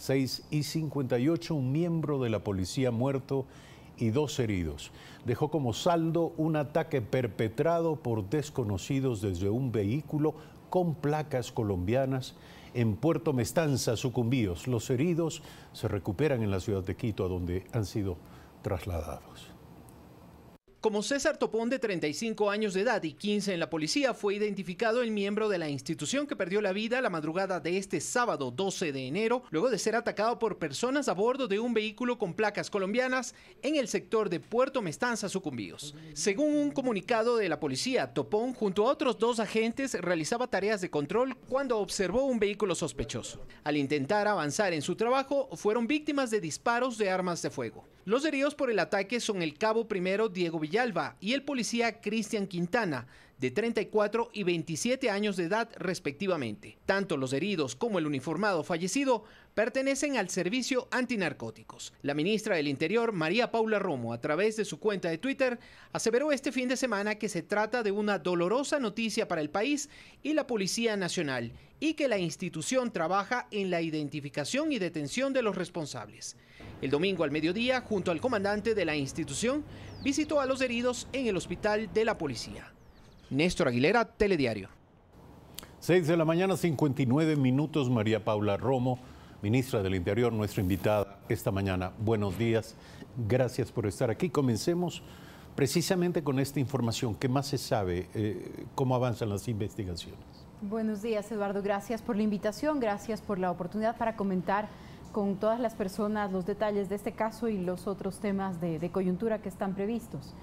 6:58, un miembro de la policía muerto y 2 heridos. Dejó como saldo un ataque perpetrado por desconocidos desde un vehículo con placas colombianas en Puerto Mestanza, Sucumbíos. Los heridos se recuperan en la ciudad de Quito, a donde han sido trasladados. Como César Topón, de 35 años de edad y 15 en la policía, fue identificado el miembro de la institución que perdió la vida la madrugada de este sábado 12 de enero, luego de ser atacado por personas a bordo de un vehículo con placas colombianas en el sector de Puerto Mestanza, Sucumbíos. Según un comunicado de la policía, Topón, junto a otros 2 agentes, realizaba tareas de control cuando observó un vehículo sospechoso. Al intentar avanzar en su trabajo, fueron víctimas de disparos de armas de fuego. Los heridos por el ataque son el cabo primero Diego Villalba y el policía Cristian Quintana, de 34 y 27 años de edad respectivamente. Tanto los heridos como el uniformado fallecido pertenecen al servicio antinarcóticos. La ministra del Interior, María Paula Romo, a través de su cuenta de Twitter, aseveró este fin de semana que se trata de una dolorosa noticia para el país y la Policía Nacional, y que la institución trabaja en la identificación y detención de los responsables. El domingo al mediodía, junto al comandante de la institución, visitó a los heridos en el hospital de la policía. Néstor Aguilera, Telediario. 6 de la mañana, 59 minutos. María Paula Romo, ministra del Interior, nuestra invitada esta mañana. Buenos días, gracias por estar aquí. Comencemos precisamente con esta información. ¿Qué más se sabe? ¿Cómo avanzan las investigaciones? Buenos días, Eduardo. Gracias por la invitación, gracias por la oportunidad para comentar con todas las personas los detalles de este caso y los otros temas de coyuntura que están previstos.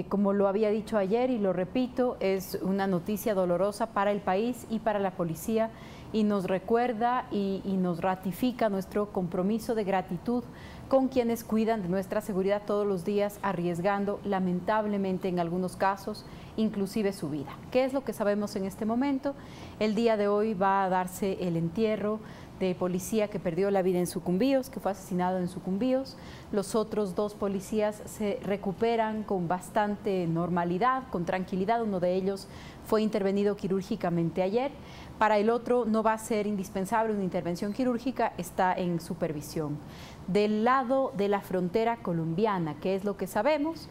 Como lo había dicho ayer y lo repito, es una noticia dolorosa para el país y para la policía, y nos recuerda y nos ratifica nuestro compromiso de gratitud con quienes cuidan de nuestra seguridad todos los días, arriesgando lamentablemente en algunos casos inclusive su vida. ¿Qué es lo que sabemos en este momento? El día de hoy va a darse el entierro de policía que perdió la vida en Sucumbíos, que fue asesinado en Sucumbíos. Los otros 2 policías se recuperan con bastante normalidad, con tranquilidad. Uno de ellos fue intervenido quirúrgicamente ayer. Para el otro no va a ser indispensable una intervención quirúrgica, está en supervisión. Del lado de la frontera colombiana, ¿qué es lo que sabemos?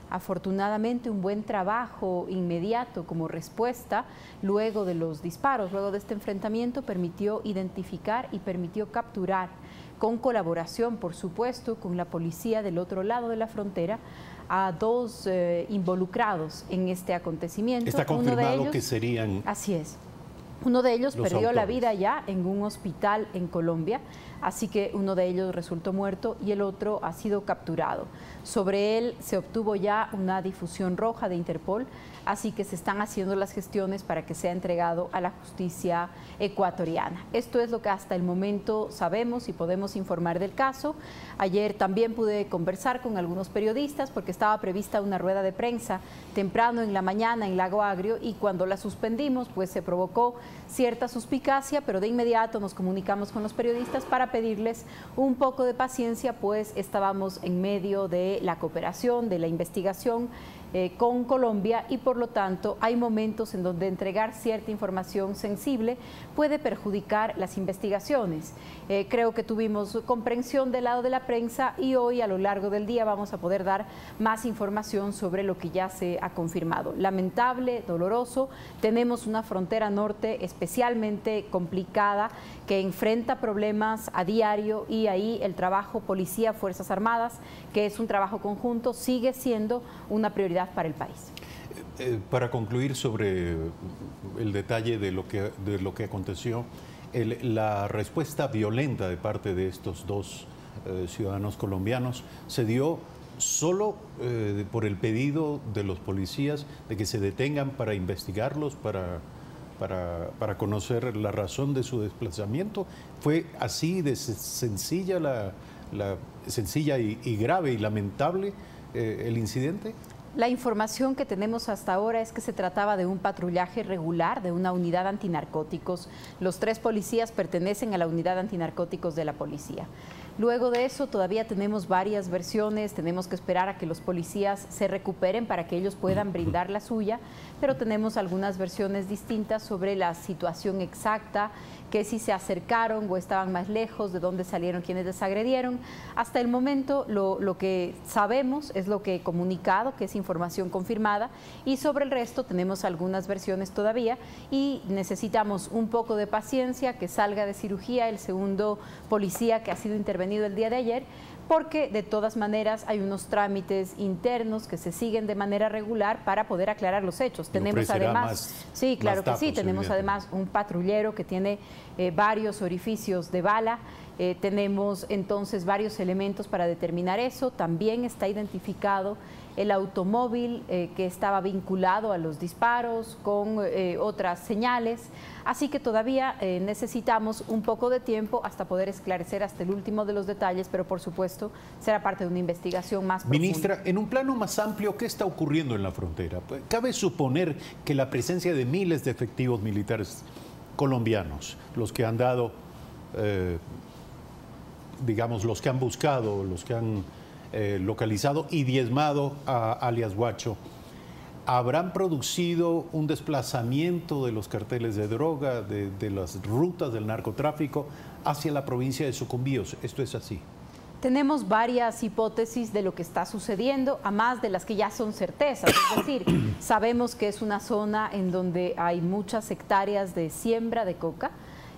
Afortunadamente, un buen trabajo inmediato como respuesta luego de los disparos, luego de este enfrentamiento, permitió identificar y permitió capturar, con colaboración, por supuesto, con la policía del otro lado de la frontera, a 2 involucrados en este acontecimiento. Está confirmado que serían... Así es. Uno de ellos perdió autores. la vida ya en un hospital en Colombia, así que uno de ellos resultó muerto y el otro ha sido capturado. Sobre él se obtuvo ya una difusión roja de Interpol, así que se están haciendo las gestiones para que sea entregado a la justicia ecuatoriana. Esto es lo que hasta el momento sabemos y podemos informar del caso. Ayer también pude conversar con algunos periodistas porque estaba prevista una rueda de prensa temprano en la mañana en Lago Agrio, y cuando la suspendimos pues se provocó cierta suspicacia, pero de inmediato nos comunicamos con los periodistas para pedirles un poco de paciencia, pues estábamos en medio de la cooperación, de la investigación con Colombia, y por lo tanto hay momentos en donde entregar cierta información sensible puede perjudicar las investigaciones. Creo que tuvimos comprensión del lado de la prensa, y hoy a lo largo del día vamos a poder dar más información sobre lo que ya se ha confirmado. Lamentable, doloroso, tenemos una frontera norte especialmente complicada que enfrenta problemas a diario, y ahí el trabajo policía-Fuerzas Armadas, que es un trabajo conjunto, sigue siendo una prioridad para el país. Para concluir sobre el detalle de lo que aconteció, la respuesta violenta de parte de estos 2 ciudadanos colombianos se dio solo por el pedido de los policías de que se detengan para investigarlos, para conocer la razón de su desplazamiento. ¿Fue así de sencilla, sencilla y grave y lamentable el incidente? La información que tenemos hasta ahora es que se trataba de un patrullaje regular de una unidad antinarcóticos. Los 3 policías pertenecen a la unidad antinarcóticos de la policía. Luego de eso todavía tenemos varias versiones, tenemos que esperar a que los policías se recuperen para que ellos puedan brindar la suya, pero tenemos algunas versiones distintas sobre la situación exacta, que si se acercaron o estaban más lejos, de dónde salieron quienes les agredieron. Hasta el momento lo que sabemos es lo que he comunicado, que es información confirmada, y sobre el resto tenemos algunas versiones todavía y necesitamos un poco de paciencia, que salga de cirugía el segundo policía que ha sido intervenido el día de ayer, porque de todas maneras hay unos trámites internos que se siguen de manera regular para poder aclarar los hechos. Tenemos además, sí, claro que sí, tenemos además un patrullero que tiene varios orificios de bala. Tenemos entonces varios elementos para determinar eso. También está identificado el automóvil que estaba vinculado a los disparos con otras señales. Así que todavía necesitamos un poco de tiempo hasta poder esclarecer hasta el último de los detalles, pero por supuesto será parte de una investigación más profunda. Ministra, en un plano más amplio, ¿qué está ocurriendo en la frontera? Pues, cabe suponer que la presencia de miles de efectivos militares colombianos, los que han dado, digamos, los que han buscado, los que han localizado y diezmado a alias Guacho, ¿habrán producido un desplazamiento de los carteles de droga, de las rutas del narcotráfico hacia la provincia de Sucumbíos? ¿Esto es así? Tenemos varias hipótesis de lo que está sucediendo, a más de las que ya son certezas. Es decir, sabemos que es una zona en donde hay muchas hectáreas de siembra de coca.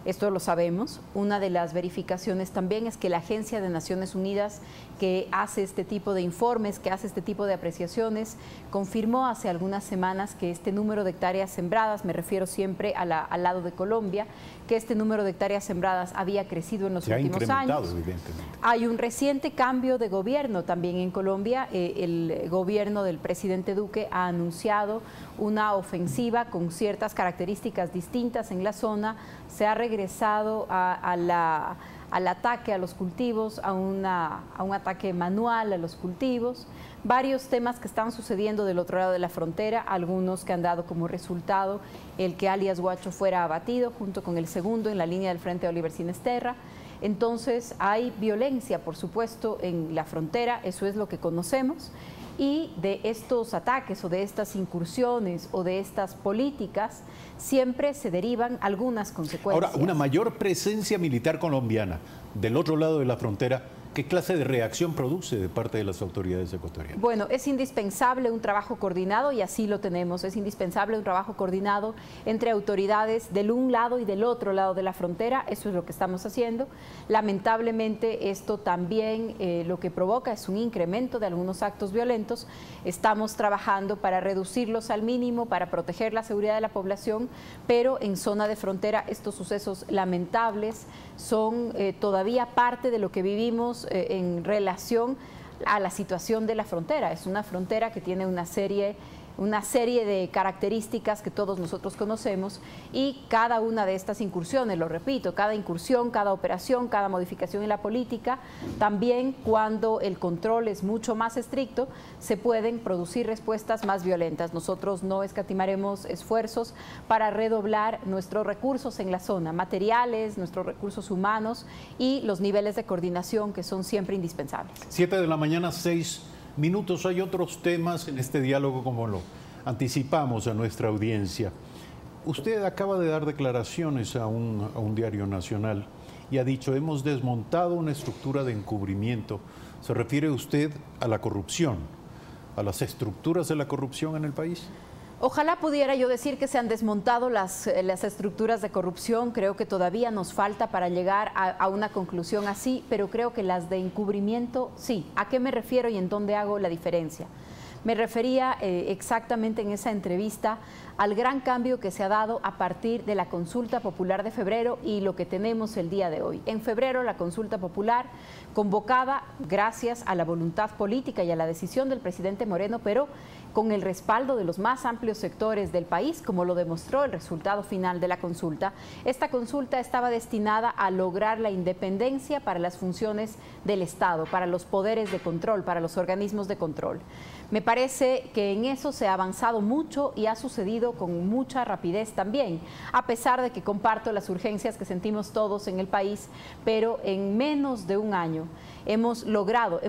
Esto lo sabemos. Una de las verificaciones también es que la Agencia de Naciones Unidas, que hace este tipo de informes, que hace este tipo de apreciaciones, confirmó hace algunas semanas que este número de hectáreas sembradas, me refiero siempre al lado de Colombia, que este número de hectáreas sembradas había crecido en los últimos años. Evidentemente. Hay un reciente cambio de gobierno también en Colombia. El gobierno del presidente Duque ha anunciado una ofensiva con ciertas características distintas en la zona. Se ha regresado al ataque a los cultivos, a un ataque manual a los cultivos. Varios temas que están sucediendo del otro lado de la frontera, algunos que han dado como resultado el que alias Guacho fuera abatido junto con el segundo en la línea del frente de Oliver Sinesterra. Entonces hay violencia, por supuesto, en la frontera, eso es lo que conocemos, y de estos ataques o de estas incursiones o de estas políticas siempre se derivan algunas consecuencias. Ahora, una mayor presencia militar colombiana del otro lado de la frontera, ¿qué clase de reacción produce de parte de las autoridades ecuatorianas? Bueno, es indispensable un trabajo coordinado y así lo tenemos. Es indispensable un trabajo coordinado entre autoridades del un lado y del otro lado de la frontera. Eso es lo que estamos haciendo. Lamentablemente esto también lo que provoca es un incremento de algunos actos violentos. Estamos trabajando para reducirlos al mínimo, para proteger la seguridad de la población, pero en zona de frontera estos sucesos lamentables son todavía parte de lo que vivimos en relación a la situación de la frontera. Es una frontera que tiene una serie de características que todos nosotros conocemos, y cada una de estas incursiones, lo repito, cada incursión, cada operación, cada modificación en la política, también cuando el control es mucho más estricto, se pueden producir respuestas más violentas. Nosotros no escatimaremos esfuerzos para redoblar nuestros recursos en la zona, materiales, nuestros recursos humanos y los niveles de coordinación que son siempre indispensables. 7 de la mañana, 6 minutos. Hay otros temas en este diálogo, como lo anticipamos a nuestra audiencia. Usted acaba de dar declaraciones a un diario nacional y ha dicho: hemos desmontado una estructura de encubrimiento. ¿Se refiere usted a la corrupción, a las estructuras de la corrupción en el país? Ojalá pudiera yo decir que se han desmontado las estructuras de corrupción. Creo que todavía nos falta para llegar a una conclusión así, pero creo que las de encubrimiento sí. ¿A qué me refiero y en dónde hago la diferencia? Me refería exactamente en esa entrevista al gran cambio que se ha dado a partir de la consulta popular de febrero y lo que tenemos el día de hoy. En febrero, la consulta popular convocada gracias a la voluntad política y a la decisión del presidente Moreno, pero con el respaldo de los más amplios sectores del país, como lo demostró el resultado final de la consulta. Esta consulta estaba destinada a lograr la independencia para las funciones del Estado, para los poderes de control, para los organismos de control. Me parece que en eso se ha avanzado mucho y ha sucedido con mucha rapidez también, a pesar de que comparto las urgencias que sentimos todos en el país, pero en menos de un año hemos logrado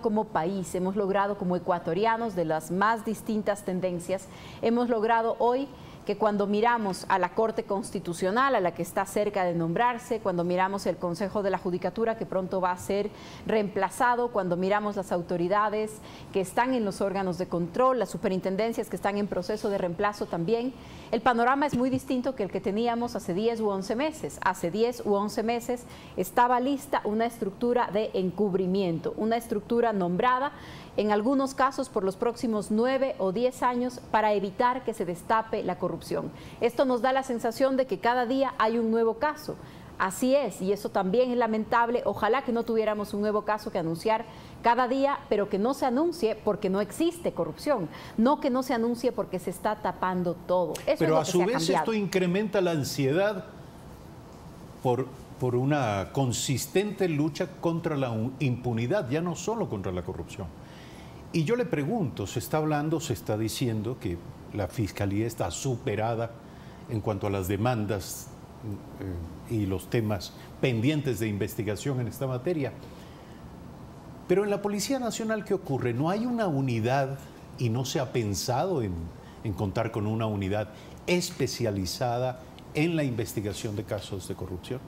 como país, hemos logrado como ecuatorianos de las más distintas tendencias, hemos logrado hoy que cuando miramos a la Corte Constitucional, a la que está cerca de nombrarse, cuando miramos el Consejo de la Judicatura, que pronto va a ser reemplazado, cuando miramos las autoridades que están en los órganos de control, las superintendencias que están en proceso de reemplazo también, el panorama es muy distinto que el que teníamos hace 10 u 11 meses. Hace 10 u 11 meses estaba lista una estructura de encubrimiento, una estructura nombrada en algunos casos por los próximos 9 o 10 años para evitar que se destape la corrupción. Esto nos da la sensación de que cada día hay un nuevo caso. Así es, y eso también es lamentable. Ojalá que no tuviéramos un nuevo caso que anunciar cada día, pero que no se anuncie porque no existe corrupción, no que no se anuncie porque se está tapando todo. Eso pero es a lo que su se ha vez cambiado. esto incrementa la ansiedad por una consistente lucha contra la impunidad, ya no solo contra la corrupción. Y yo le pregunto, se está diciendo que la Fiscalía está superada en cuanto a las demandas y los temas pendientes de investigación en esta materia. Pero en la Policía Nacional, ¿qué ocurre? ¿No hay una unidad y no se ha pensado en contar con una unidad especializada en la investigación de casos de corrupción?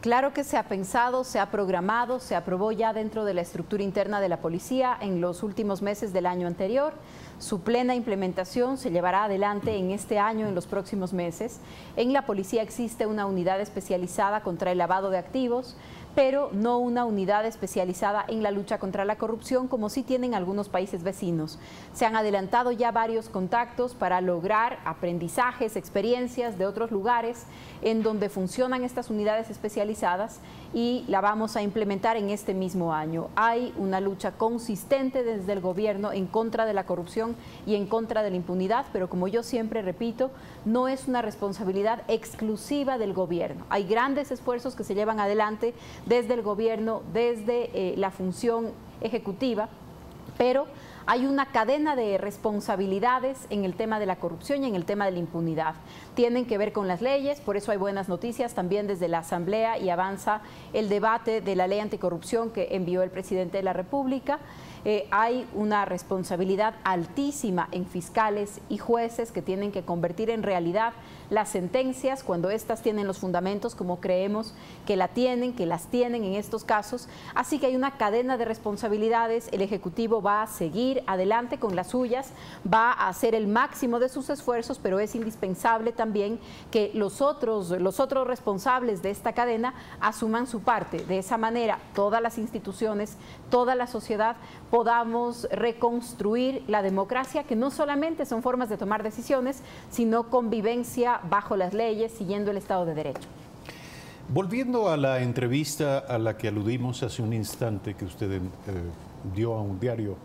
Claro que se ha pensado, se ha programado, se aprobó ya dentro de la estructura interna de la policía en los últimos meses del año anterior. Su plena implementación se llevará adelante en este año, en los próximos meses. En la policía existe una unidad especializada contra el lavado de activos, pero no una unidad especializada en la lucha contra la corrupción, como sí tienen algunos países vecinos. Se han adelantado ya varios contactos para lograr aprendizajes, experiencias de otros lugares en donde funcionan estas unidades especializadas y la vamos a implementar en este mismo año. Hay una lucha consistente desde el gobierno en contra de la corrupción y en contra de la impunidad, pero como yo siempre repito, no es una responsabilidad exclusiva del gobierno. Hay grandes esfuerzos que se llevan adelante desde el gobierno, desde la función ejecutiva, pero hay una cadena de responsabilidades en el tema de la corrupción y en el tema de la impunidad. Tienen que ver con las leyes, por eso hay buenas noticias también desde la Asamblea y avanza el debate de la ley anticorrupción que envió el presidente de la República. Hay una responsabilidad altísima en fiscales y jueces que tienen que convertir en realidad las sentencias cuando éstas tienen los fundamentos como creemos que las tienen en estos casos. Así que hay una cadena de responsabilidades. El Ejecutivo va a seguir adelante con las suyas, va a hacer el máximo de sus esfuerzos, pero es indispensable también que los otros responsables de esta cadena asuman su parte. De esa manera, todas las instituciones, toda la sociedad podamos reconstruir la democracia, que no solamente son formas de tomar decisiones, sino convivencia bajo las leyes, siguiendo el Estado de Derecho. Volviendo a la entrevista a la que aludimos hace un instante que usted dio a un diario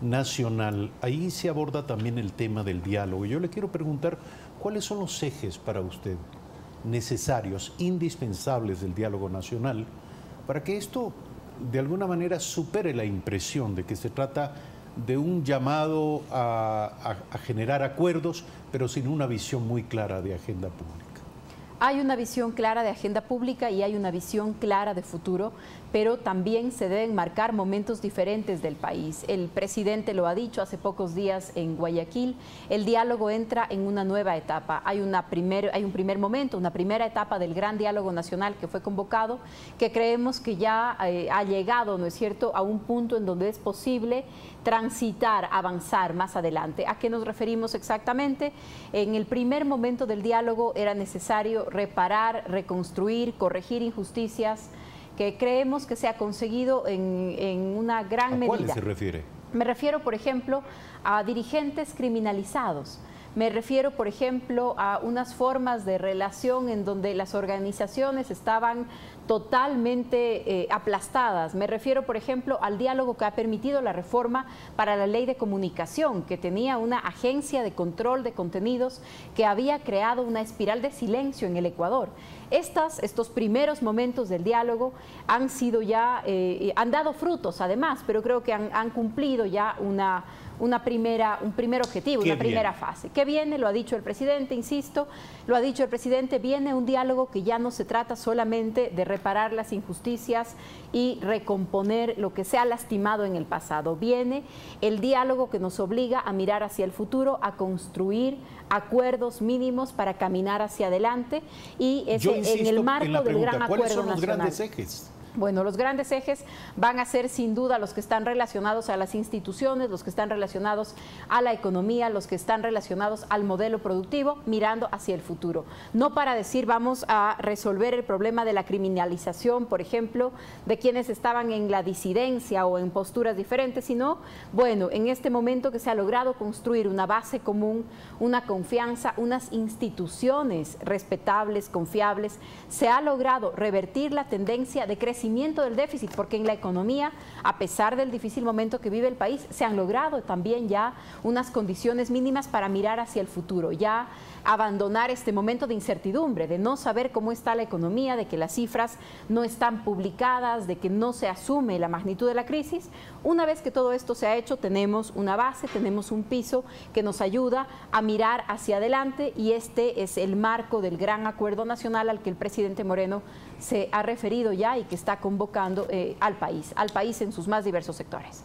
nacional, ahí se aborda también el tema del diálogo. Yo le quiero preguntar, ¿cuáles son los ejes para usted necesarios, indispensables del diálogo nacional para que esto de alguna manera supere la impresión de que se trata de un llamado a generar acuerdos, pero sin una visión muy clara de agenda pública? Hay una visión clara de agenda pública y hay una visión clara de futuro, pero también se deben marcar momentos diferentes del país. El presidente lo ha dicho hace pocos días en Guayaquil, el diálogo entra en una nueva etapa. Hay un primer momento, una primera etapa del gran diálogo nacional que fue convocado, que creemos que ya ha llegado, ¿no es cierto?, a un punto en donde es posible transitar, avanzar más adelante. ¿A qué nos referimos exactamente? En el primer momento del diálogo era necesario reparar, reconstruir, corregir injusticias que creemos que se ha conseguido en una gran medida. ¿A cuáles se refiere? Me refiero, por ejemplo, a dirigentes criminalizados. Me refiero, por ejemplo, a unas formas de relación en donde las organizaciones estaban totalmente aplastadas. Me refiero, por ejemplo, al diálogo que ha permitido la reforma para la ley de comunicación, que tenía una agencia de control de contenidos que había creado una espiral de silencio en el Ecuador. Estos primeros momentos del diálogo han sido ya, han dado frutos además, pero creo que han cumplido ya un primer objetivo, una primera fase. ¿Qué viene? Lo ha dicho el presidente, insisto, lo ha dicho el presidente, viene un diálogo que ya no se trata solamente de reparar las injusticias y recomponer lo que se ha lastimado en el pasado. Viene el diálogo que nos obliga a mirar hacia el futuro, a construir acuerdos mínimos para caminar hacia adelante y en el marco del gran acuerdo nacional. ¿Cuáles son los grandes ejes? Bueno, los grandes ejes van a ser sin duda los que están relacionados a las instituciones, los que están relacionados a la economía, los que están relacionados al modelo productivo, mirando hacia el futuro. No para decir vamos a resolver el problema de la criminalización, por ejemplo, de quienes estaban en la disidencia o en posturas diferentes, sino, bueno, en este momento que se ha logrado construir una base común, una confianza, unas instituciones respetables, confiables, se ha logrado revertir la tendencia de crecimiento del déficit, porque en la economía, a pesar del difícil momento que vive el país, se han logrado también ya unas condiciones mínimas para mirar hacia el futuro, ya abandonar este momento de incertidumbre, de no saber cómo está la economía, de que las cifras no están publicadas, de que no se asume la magnitud de la crisis. Una vez que todo esto se ha hecho, tenemos una base, tenemos un piso que nos ayuda a mirar hacia adelante y este es el marco del gran acuerdo nacional al que el presidente Moreno se ha referido ya y que está convocando al país en sus más diversos sectores.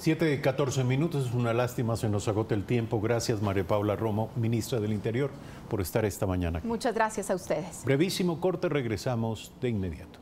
7:14 minutos, es una lástima, se nos agota el tiempo. Gracias, María Paula Romo, ministra del Interior, por estar esta mañana aquí. Muchas gracias a ustedes. Brevísimo corte, regresamos de inmediato.